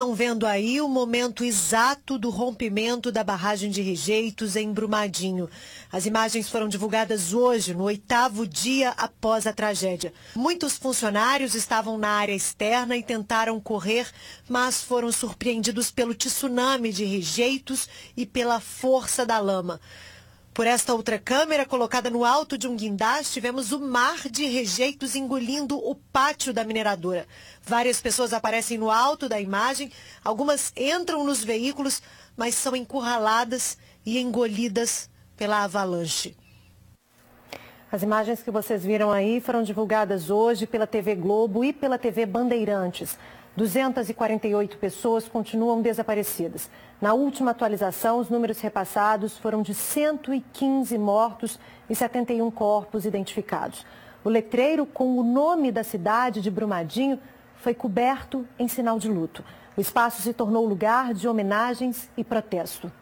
estão vendo aí o momento exato do rompimento da barragem de rejeitos em Brumadinho. As imagens foram divulgadas hoje, no 8º dia após a tragédia. Muitos funcionários estavam na área externa e tentaram correr, mas foram surpreendidos pelo tsunami de rejeitos e pela força da lama. Por esta outra câmera, colocada no alto de um guindaste, vemos o mar de rejeitos engolindo o pátio da mineradora. Várias pessoas aparecem no alto da imagem, algumas entram nos veículos, mas são encurraladas e engolidas pela avalanche. As imagens que vocês viram aí foram divulgadas hoje pela TV Globo e pela TV Bandeirantes. 248 pessoas continuam desaparecidas. Na última atualização, os números repassados foram de 115 mortos e 71 corpos identificados. O letreiro com o nome da cidade de Brumadinho foi coberto em sinal de luto. O espaço se tornou lugar de homenagens e protesto.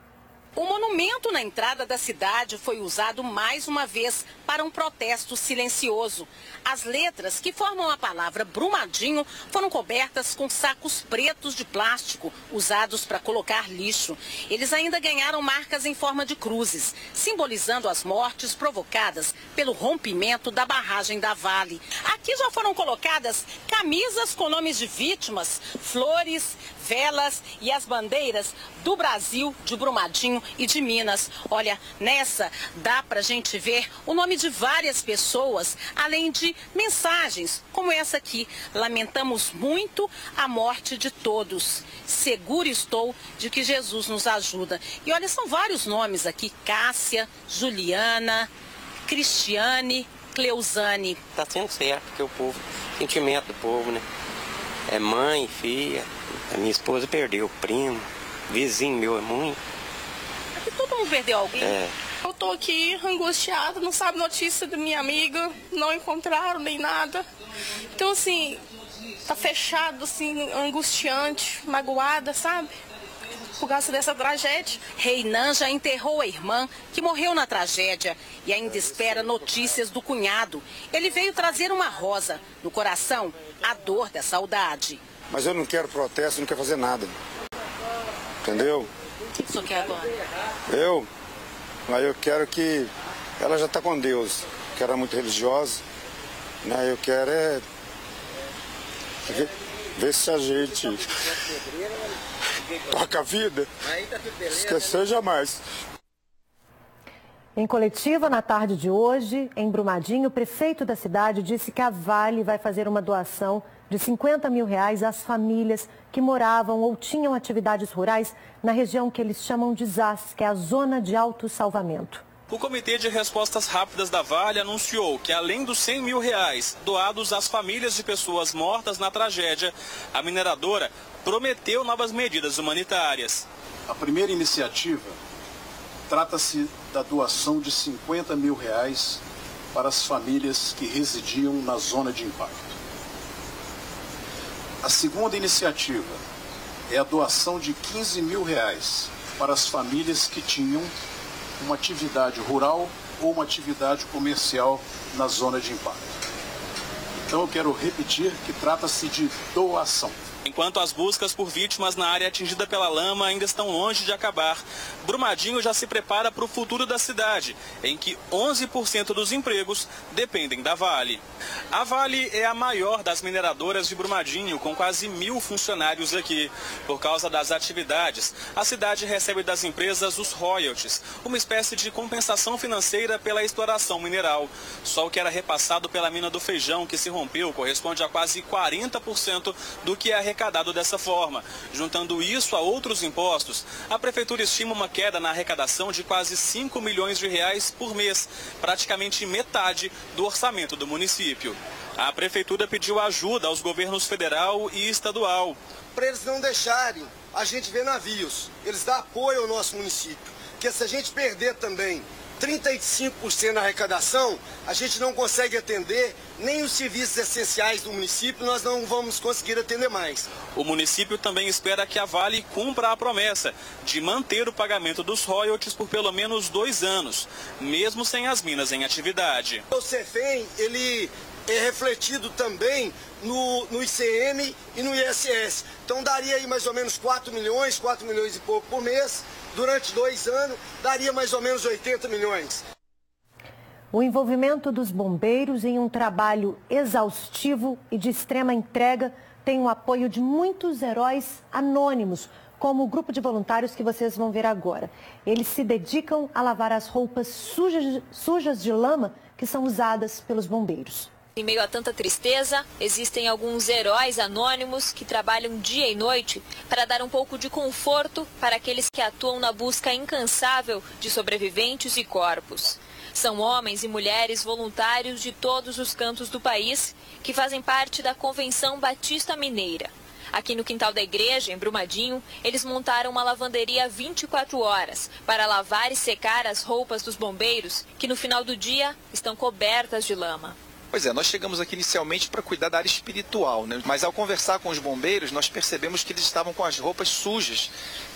O monumento na entrada da cidade foi usado mais uma vez para um protesto silencioso. As letras que formam a palavra Brumadinho foram cobertas com sacos pretos de plástico usados para colocar lixo. Eles ainda ganharam marcas em forma de cruzes, simbolizando as mortes provocadas pelo rompimento da barragem da Vale. Aqui já foram colocadas camisas com nomes de vítimas, flores, velas e as bandeiras do Brasil, de Brumadinho e de Minas. Olha, nessa dá pra gente ver o nome de várias pessoas, além de mensagens como essa aqui. Lamentamos muito a morte de todos. Seguro estou de que Jesus nos ajuda. E olha, são vários nomes aqui: Cássia, Juliana, Cristiane, Cleusane. Tá sendo certo, porque o povo, sentimento do povo, né? É mãe, filha. A minha esposa perdeu, primo, vizinho meu é muito. Aqui todo mundo perdeu alguém? É. Eu tô aqui angustiada, não sabe notícia da minha amiga, não encontraram nem nada. Então assim, tá fechado, assim, angustiante, magoada, sabe? Por causa dessa tragédia. Reinan já enterrou a irmã que morreu na tragédia e ainda espera notícias do cunhado. Ele veio trazer uma rosa. No coração, a dor da saudade. Mas eu não quero protesto, não quero fazer nada. Entendeu? O que o senhor quer agora? Mas eu quero que... Ela já está com Deus, que era muito religiosa. Né? Eu quero ver se a gente toca a vida. Esquecer jamais. Em coletiva, na tarde de hoje, em Brumadinho, o prefeito da cidade disse que a Vale vai fazer uma doação de R$50 mil às famílias que moravam ou tinham atividades rurais na região que eles chamam de ZAS, que é a Zona de Autossalvamento. O Comitê de Respostas Rápidas da Vale anunciou que, além dos R$100 mil doados às famílias de pessoas mortas na tragédia, a mineradora prometeu novas medidas humanitárias. A primeira iniciativa trata-se da doação de R$50 mil para as famílias que residiam na zona de impacto. A segunda iniciativa é a doação de R$15 mil para as famílias que tinham uma atividade rural ou uma atividade comercial na zona de impacto. Então eu quero repetir que trata-se de doação. Enquanto as buscas por vítimas na área atingida pela lama ainda estão longe de acabar, Brumadinho já se prepara para o futuro da cidade, em que 11% dos empregos dependem da Vale. A Vale é a maior das mineradoras de Brumadinho, com quase 1.000 funcionários aqui. Por causa das atividades, a cidade recebe das empresas os royalties, uma espécie de compensação financeira pela exploração mineral. Só o que era repassado pela mina do Feijão, que se rompeu, corresponde a quase 40% do que é arrecadado dessa forma. Juntando isso a outros impostos, a prefeitura estima uma queda na arrecadação de quase R$5 milhões por mês, praticamente metade do orçamento do município. A prefeitura pediu ajuda aos governos federal e estadual. Para eles não deixarem a gente ver navios, eles dão apoio ao nosso município, porque se a gente perder também 35% na arrecadação, a gente não consegue atender nem os serviços essenciais do município, nós não vamos conseguir atender mais. O município também espera que a Vale cumpra a promessa de manter o pagamento dos royalties por pelo menos 2 anos, mesmo sem as minas em atividade. O CEFEM, ele refletido também no ICM e no ISS. Então daria aí mais ou menos 4 milhões e pouco por mês. Durante 2 anos, daria mais ou menos 80 milhões. O envolvimento dos bombeiros em um trabalho exaustivo e de extrema entrega tem o apoio de muitos heróis anônimos, como o grupo de voluntários que vocês vão ver agora. Eles se dedicam a lavar as roupas sujas de lama que são usadas pelos bombeiros. Em meio a tanta tristeza, existem alguns heróis anônimos que trabalham dia e noite para dar um pouco de conforto para aqueles que atuam na busca incansável de sobreviventes e corpos. São homens e mulheres voluntários de todos os cantos do país que fazem parte da Convenção Batista Mineira. Aqui no quintal da igreja, em Brumadinho, eles montaram uma lavanderia 24 horas para lavar e secar as roupas dos bombeiros que no final do dia estão cobertas de lama. Pois é, nós chegamos aqui inicialmente para cuidar da área espiritual, né? Mas ao conversar com os bombeiros, nós percebemos que eles estavam com as roupas sujas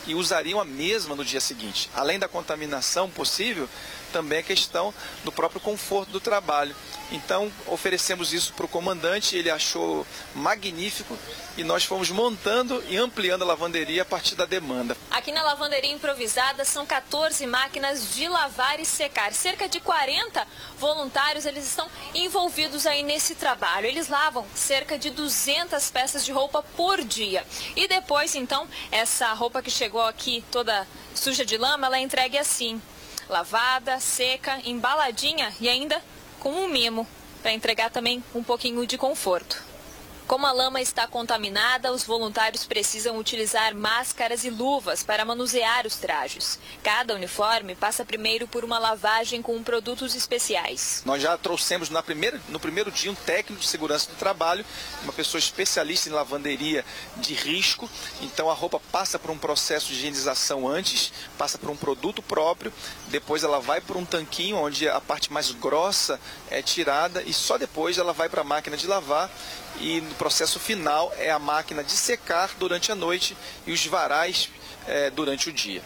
e usariam a mesma no dia seguinte. Além da contaminação possível, também a questão do próprio conforto do trabalho. Então, oferecemos isso para o comandante, ele achou magnífico e nós fomos montando e ampliando a lavanderia a partir da demanda. Aqui na lavanderia improvisada são 14 máquinas de lavar e secar. Cerca de 40 voluntários eles estão envolvidos aí nesse trabalho. Eles lavam cerca de 200 peças de roupa por dia. E depois, então, essa roupa que chegou aqui toda suja de lama, ela é entregue assim, lavada, seca, embaladinha e ainda com um mimo, para entregar também um pouquinho de conforto. Como a lama está contaminada, os voluntários precisam utilizar máscaras e luvas para manusear os trajes. Cada uniforme passa primeiro por uma lavagem com produtos especiais. Nós já trouxemos no primeiro dia um técnico de segurança do trabalho, uma pessoa especialista em lavanderia de risco. Então a roupa passa por um processo de higienização antes, passa por um produto próprio, depois ela vai por um tanquinho onde a parte mais grossa é tirada e só depois ela vai para a máquina de lavar. E no processo final é a máquina de secar durante a noite e os varais durante o dia.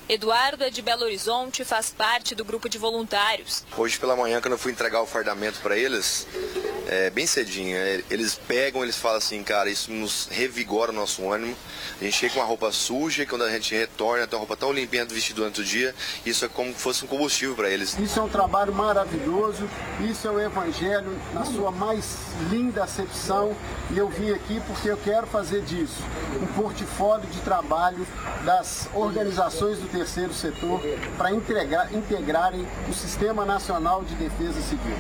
Eduardo é de Belo Horizonte, faz parte do grupo de voluntários. Hoje pela manhã, quando eu fui entregar o fardamento para eles, bem cedinho, eles pegam, eles falam assim, cara, isso nos revigora o nosso ânimo. A gente chega com uma roupa suja e quando a gente retorna, tem uma roupa tão limpinha do vestido durante o dia, isso é como se fosse um combustível para eles. Isso é um trabalho maravilhoso, isso é o Evangelho na sua mais linda acepção e eu vim aqui porque eu quero fazer disso um portfólio de trabalho das organizações do terceiro setor para integrarem o Sistema Nacional de Defesa Civil.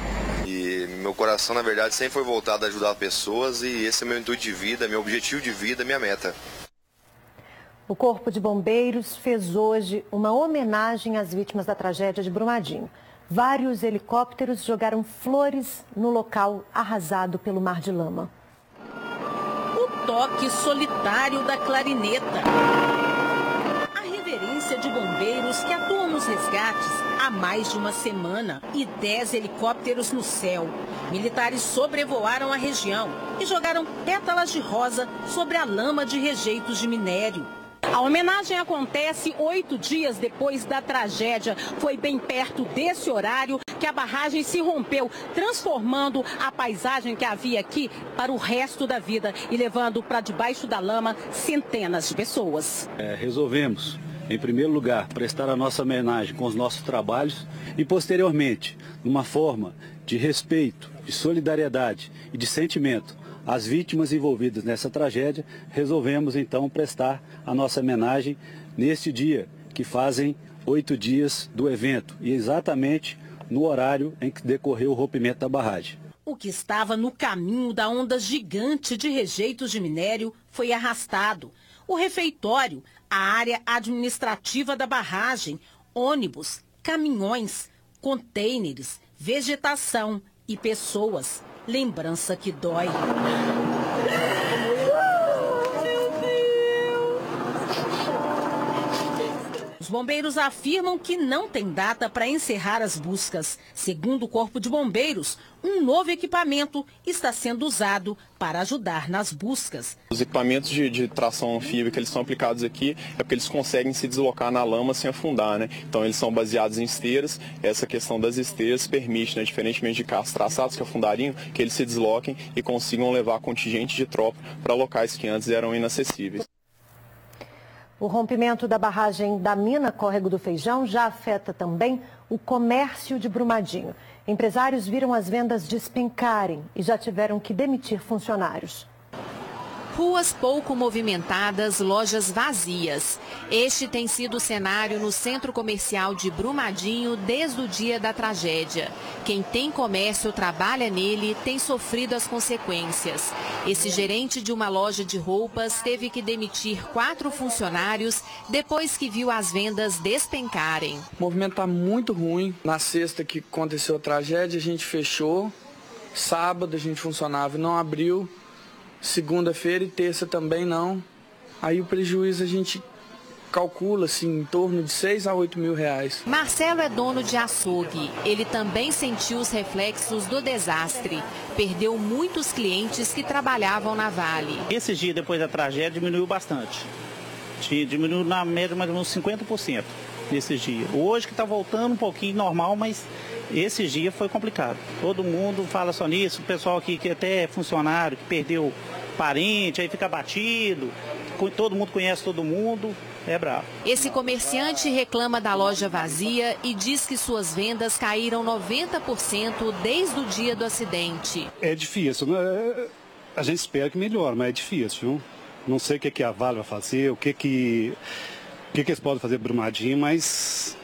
E meu coração, na verdade, sempre foi voltado a ajudar pessoas e esse é meu intuito de vida, meu objetivo de vida, minha meta. O Corpo de Bombeiros fez hoje uma homenagem às vítimas da tragédia de Brumadinho. Vários helicópteros jogaram flores no local arrasado pelo mar de lama. O toque solitário da clarineta. A reverência de bombeiros que atuam nos resgates há mais de uma semana e 10 helicópteros no céu. Militares sobrevoaram a região e jogaram pétalas de rosa sobre a lama de rejeitos de minério. A homenagem acontece 8 dias depois da tragédia. Foi bem perto desse horário que a barragem se rompeu, transformando a paisagem que havia aqui para o resto da vida e levando para debaixo da lama centenas de pessoas. Resolvemos, em primeiro lugar, prestar a nossa homenagem com os nossos trabalhos e, posteriormente, numa forma de respeito, de solidariedade e de sentimento às vítimas envolvidas nessa tragédia, resolvemos então prestar a nossa homenagem neste dia, que fazem 8 dias do evento, e exatamente no horário em que decorreu o rompimento da barragem. O que estava no caminho da onda gigante de rejeitos de minério foi arrastado. O refeitório, a área administrativa da barragem, ônibus, caminhões, contêineres, vegetação e pessoas. Lembrança que dói. Os bombeiros afirmam que não tem data para encerrar as buscas. Segundo o Corpo de Bombeiros, um novo equipamento está sendo usado para ajudar nas buscas. Os equipamentos de tração anfíbia que eles são aplicados aqui é porque eles conseguem se deslocar na lama sem afundar, né? Então eles são baseados em esteiras. Essa questão das esteiras permite, né, diferentemente de carros traçados que afundariam, que eles se desloquem e consigam levar contingente de tropa para locais que antes eram inacessíveis. O rompimento da barragem da mina Córrego do Feijão já afeta também o comércio de Brumadinho. Empresários viram as vendas despencarem e já tiveram que demitir funcionários. Ruas pouco movimentadas, lojas vazias. Este tem sido o cenário no centro comercial de Brumadinho desde o dia da tragédia. Quem tem comércio trabalha nele tem sofrido as consequências. Esse gerente de uma loja de roupas teve que demitir 4 funcionários depois que viu as vendas despencarem. O movimento está muito ruim. Na sexta que aconteceu a tragédia, a gente fechou. Sábado a gente funcionava e não abriu. Segunda-feira e terça também não. Aí o prejuízo a gente calcula assim, em torno de 6 a 8 mil reais. Marcelo é dono de açougue. Ele também sentiu os reflexos do desastre. Perdeu muitos clientes que trabalhavam na Vale. Esse dia depois da tragédia diminuiu bastante. Diminuiu na média mais ou menos 50% nesses dias. Hoje que está voltando um pouquinho normal, mas esse dia foi complicado. Todo mundo fala só nisso, o pessoal aqui que até é funcionário, que perdeu parente, aí fica batido, todo mundo conhece todo mundo, é bravo. Esse comerciante reclama da loja vazia e diz que suas vendas caíram 90% desde o dia do acidente. É difícil, né? A gente espera que melhore, mas é difícil, viu? Não sei o que a Vale vai fazer, o que eles podem fazer Brumadinho, mas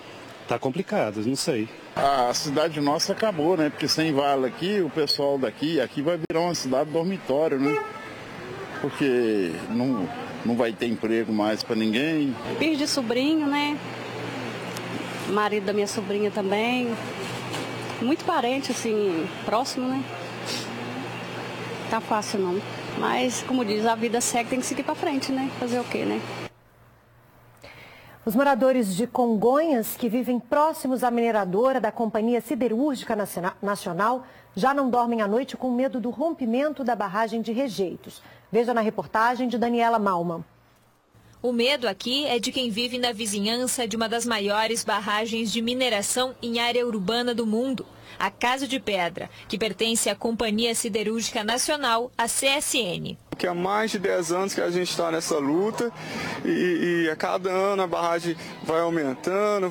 tá complicado, não sei. A cidade nossa acabou, né? Porque sem Vale aqui, o pessoal aqui vai virar uma cidade dormitório, né? Porque não vai ter emprego mais para ninguém. Perdi sobrinho, né? Marido da minha sobrinha também. Muito parente, assim, próximo, né? Tá fácil não. Mas, como diz, a vida segue, tem que seguir para frente, né? Fazer o quê, né? Os moradores de Congonhas, que vivem próximos à mineradora da Companhia Siderúrgica Nacional, já não dormem à noite com medo do rompimento da barragem de Rejeitos. Veja na reportagem de Daniela Malman. O medo aqui é de quem vive na vizinhança de uma das maiores barragens de mineração em área urbana do mundo, a Caso de Pedra, que pertence à Companhia Siderúrgica Nacional, a CSN. Que há mais de 10 anos que a gente está nessa luta e a cada ano a barragem vai aumentando,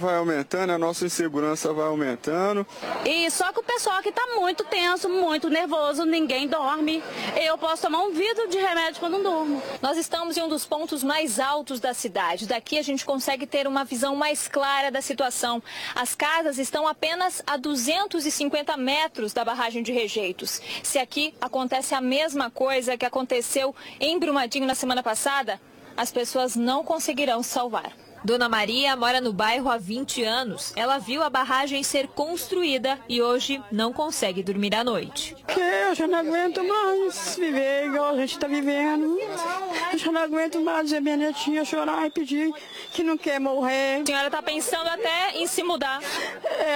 a nossa insegurança vai aumentando. E só que o pessoal aqui está muito tenso, muito nervoso, ninguém dorme. Eu posso tomar um vidro de remédio quando não durmo. Nós estamos em um dos pontos mais altos da cidade. Daqui a gente consegue ter uma visão mais clara da situação. As casas estão apenas a 250 metros da barragem de Rejeitos. Se aqui acontece a mesma coisa que aconteceu em Brumadinho na semana passada, as pessoas não conseguirão salvar. Dona Maria mora no bairro há 20 anos. Ela viu a barragem ser construída e hoje não consegue dormir à noite. Eu já não aguento mais viver igual a gente está vivendo. Eu já não aguento mais ver minha netinha chorar e pedir que não quer morrer. A senhora está pensando até em se mudar?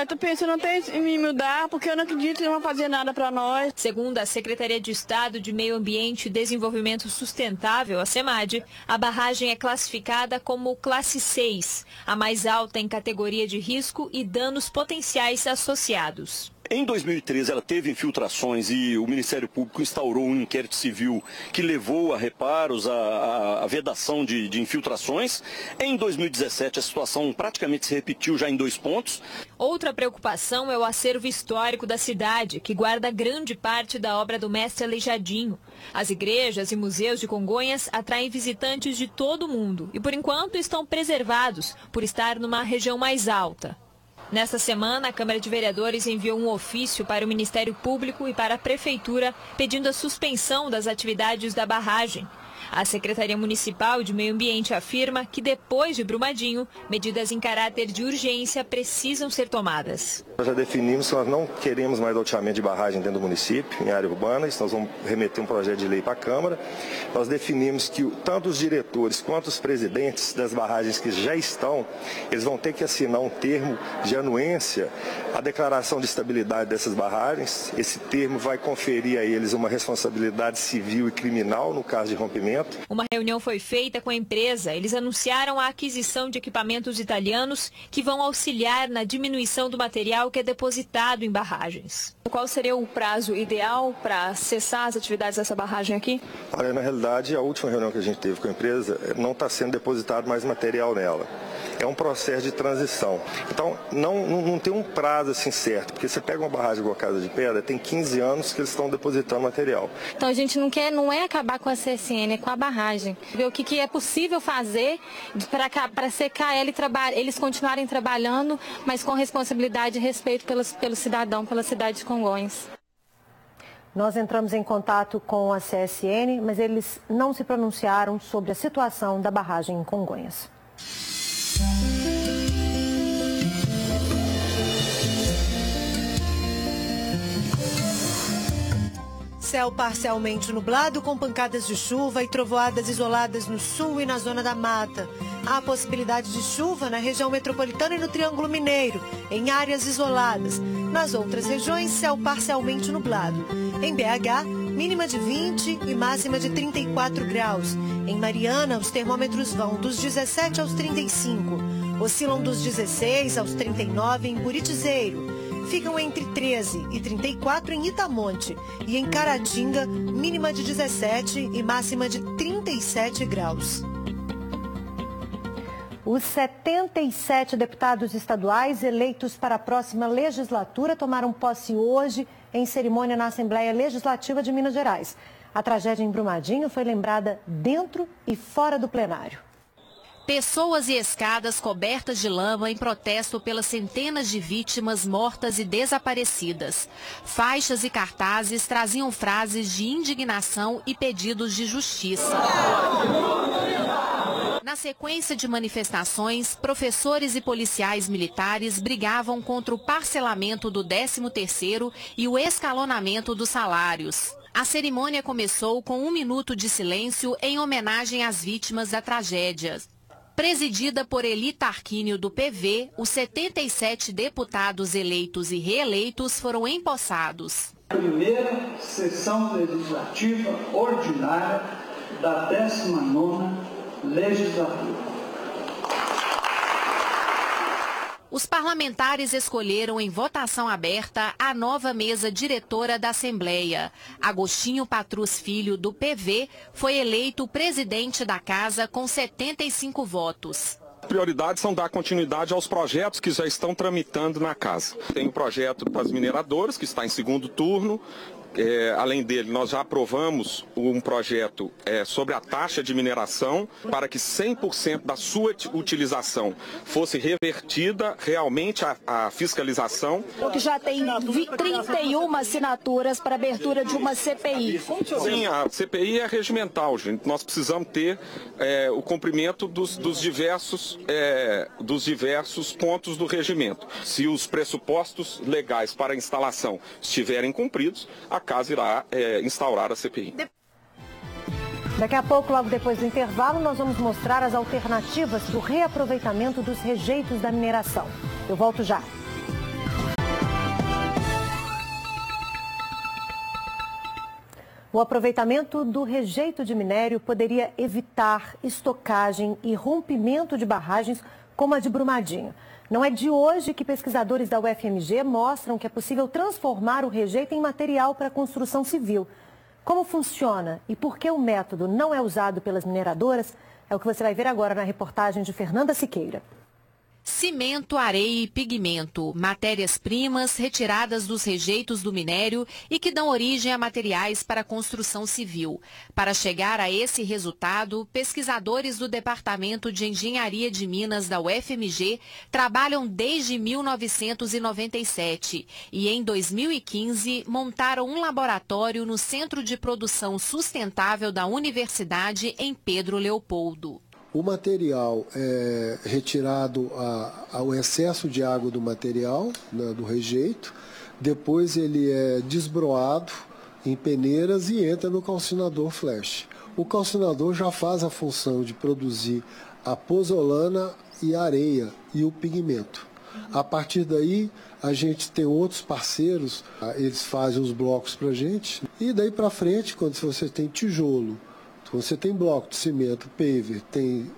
Estou pensando até em me mudar, porque eu não acredito que não vão fazer nada para nós. Segundo a Secretaria de Estado de Meio Ambiente e Desenvolvimento Sustentável, a SEMAD, a barragem é classificada como classe 6, a mais alta em categoria de risco e danos potenciais associados. Em 2013, ela teve infiltrações e o Ministério Público instaurou um inquérito civil que levou a reparos, a vedação de infiltrações. Em 2017, a situação praticamente se repetiu já em 2 pontos. Outra preocupação é o acervo histórico da cidade, que guarda grande parte da obra do mestre Aleijadinho. As igrejas e museus de Congonhas atraem visitantes de todo o mundo e, por enquanto, estão preservados por estar numa região mais alta. Nesta semana, a Câmara de Vereadores enviou um ofício para o Ministério Público e para a Prefeitura pedindo a suspensão das atividades da barragem. A Secretaria Municipal de Meio Ambiente afirma que depois de Brumadinho, medidas em caráter de urgência precisam ser tomadas. Nós já definimos que nós não queremos mais loteamento de barragem dentro do município, em área urbana, isso nós vamos remeter um projeto de lei para a Câmara. Nós definimos que tanto os diretores quanto os presidentes das barragens que já estão, eles vão ter que assinar um termo de anuência à declaração de estabilidade dessas barragens. Esse termo vai conferir a eles uma responsabilidade civil e criminal no caso de rompimento. Uma reunião foi feita com a empresa. Eles anunciaram a aquisição de equipamentos italianos que vão auxiliar na diminuição do material que é depositado em barragens. Qual seria o prazo ideal para cessar as atividades dessa barragem aqui? Olha, na realidade, a última reunião que a gente teve com a empresa, não está sendo depositado mais material nela. É um processo de transição. Então, não tem um prazo assim certo, porque você pega uma barragem igual a Casa de Pedra, tem 15 anos que eles estão depositando material. Então, a gente não é acabar com a CSN, é com a barragem. Ver o que é possível fazer para secar ela e eles continuarem trabalhando, mas com responsabilidade e respeito pelo cidadão, pela cidade de Congonhas. Nós entramos em contato com a CSN, mas eles não se pronunciaram sobre a situação da barragem em Congonhas. Céu parcialmente nublado com pancadas de chuva e trovoadas isoladas no sul e na zona da mata. Há possibilidade de chuva na região metropolitana e no Triângulo Mineiro, em áreas isoladas. Nas outras regiões, céu parcialmente nublado. Em BH, mínima de 20 e máxima de 34 graus. Em Mariana, os termômetros vão dos 17 aos 35. Oscilam dos 16 aos 39 em Buritizeiro. Ficam entre 13 e 34 em Itamonte. E em Caratinga, mínima de 17 e máxima de 37 graus. Os 77 deputados estaduais eleitos para a próxima legislatura tomaram posse hoje em cerimônia na Assembleia Legislativa de Minas Gerais. A tragédia em Brumadinho foi lembrada dentro e fora do plenário. Pessoas e escadas cobertas de lama em protesto pelas centenas de vítimas mortas e desaparecidas. Faixas e cartazes traziam frases de indignação e pedidos de justiça. Na sequência de manifestações, professores e policiais militares brigavam contra o parcelamento do 13º e o escalonamento dos salários. A cerimônia começou com 1 minuto de silêncio em homenagem às vítimas da tragédia. Presidida por Eli Tarquínio do PV, os 77 deputados eleitos e reeleitos foram empossados. Primeira sessão legislativa ordinária da 19ª legislatura. Os parlamentares escolheram em votação aberta a nova mesa diretora da Assembleia. Agostinho Patrus Filho, do PV, foi eleito presidente da Casa com 75 votos. Prioridades são dar continuidade aos projetos que já estão tramitando na Casa. Tem o projeto das mineradoras, que está em segundo turno. Além dele, nós já aprovamos um projeto sobre a taxa de mineração para que 100% da sua utilização fosse revertida realmente à fiscalização. O que já tem 31 assinaturas para abertura de uma CPI. Sim, a CPI é regimental, gente. Nós precisamos ter o cumprimento dos diversos pontos do regimento. Se os pressupostos legais para a instalação estiverem cumpridos, a Casa irá instaurar a CPI. Daqui a pouco, logo depois do intervalo, nós vamos mostrar as alternativas para o reaproveitamento dos rejeitos da mineração. Eu volto já. O aproveitamento do rejeito de minério poderia evitar estocagem e rompimento de barragens como a de Brumadinho. Não é de hoje que pesquisadores da UFMG mostram que é possível transformar o rejeito em material para construção civil. Como funciona e por que o método não é usado pelas mineradoras é o que você vai ver agora na reportagem de Fernanda Siqueira. Cimento, areia e pigmento, matérias-primas retiradas dos rejeitos do minério e que dão origem a materiais para a construção civil. Para chegar a esse resultado, pesquisadores do Departamento de Engenharia de Minas da UFMG trabalham desde 1997 e, em 2015, montaram um laboratório no Centro de Produção Sustentável da Universidade em Pedro Leopoldo. O material é retirado ao excesso de água do material, né, do rejeito, depois ele é desbroado em peneiras e entra no calcinador flash. O calcinador já faz a função de produzir a pozolana e a areia e o pigmento. A partir daí, a gente tem outros parceiros, eles fazem os blocos para a gente, e daí para frente, quando você tem tijolo, você tem bloco de cimento, paver, tem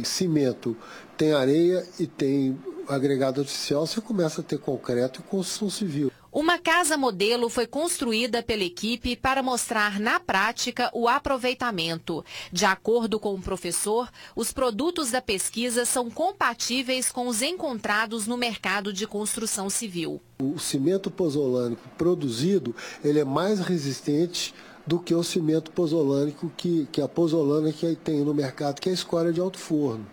cimento, tem areia e tem agregado artificial, você começa a ter concreto e construção civil. Uma casa modelo foi construída pela equipe para mostrar na prática o aproveitamento. De acordo com o professor, os produtos da pesquisa são compatíveis com os encontrados no mercado de construção civil. O cimento pozolânico produzido, ele é mais resistente do que o cimento pozolânico, que a pozolana que tem no mercado, que é a escória de alto forno,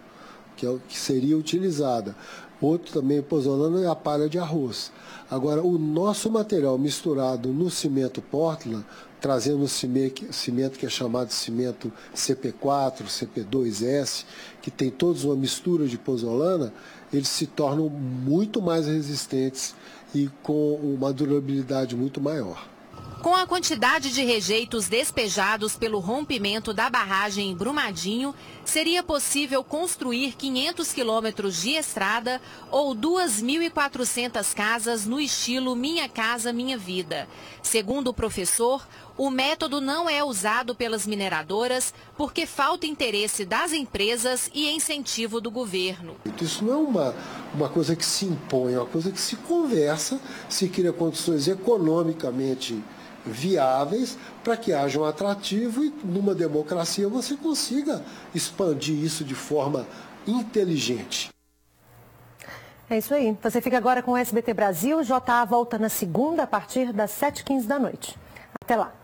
que seria utilizada. Outro também pozolana é a palha de arroz. Agora, o nosso material misturado no cimento Portland, trazendo o cimento que é chamado de cimento CP4, CP2S, que tem todos uma mistura de pozolana, eles se tornam muito mais resistentes e com uma durabilidade muito maior. Com a quantidade de rejeitos despejados pelo rompimento da barragem em Brumadinho, seria possível construir 500 quilômetros de estrada ou 2.400 casas no estilo Minha Casa Minha Vida. Segundo o professor, o método não é usado pelas mineradoras porque falta interesse das empresas e incentivo do governo. Isso não é uma coisa que se impõe, é uma coisa que se conversa, se cria condições economicamente viáveis para que haja um atrativo e numa democracia você consiga expandir isso de forma inteligente. É isso aí. Você fica agora com o SBT Brasil. JA volta na segunda a partir das 7h15 da noite. Até lá.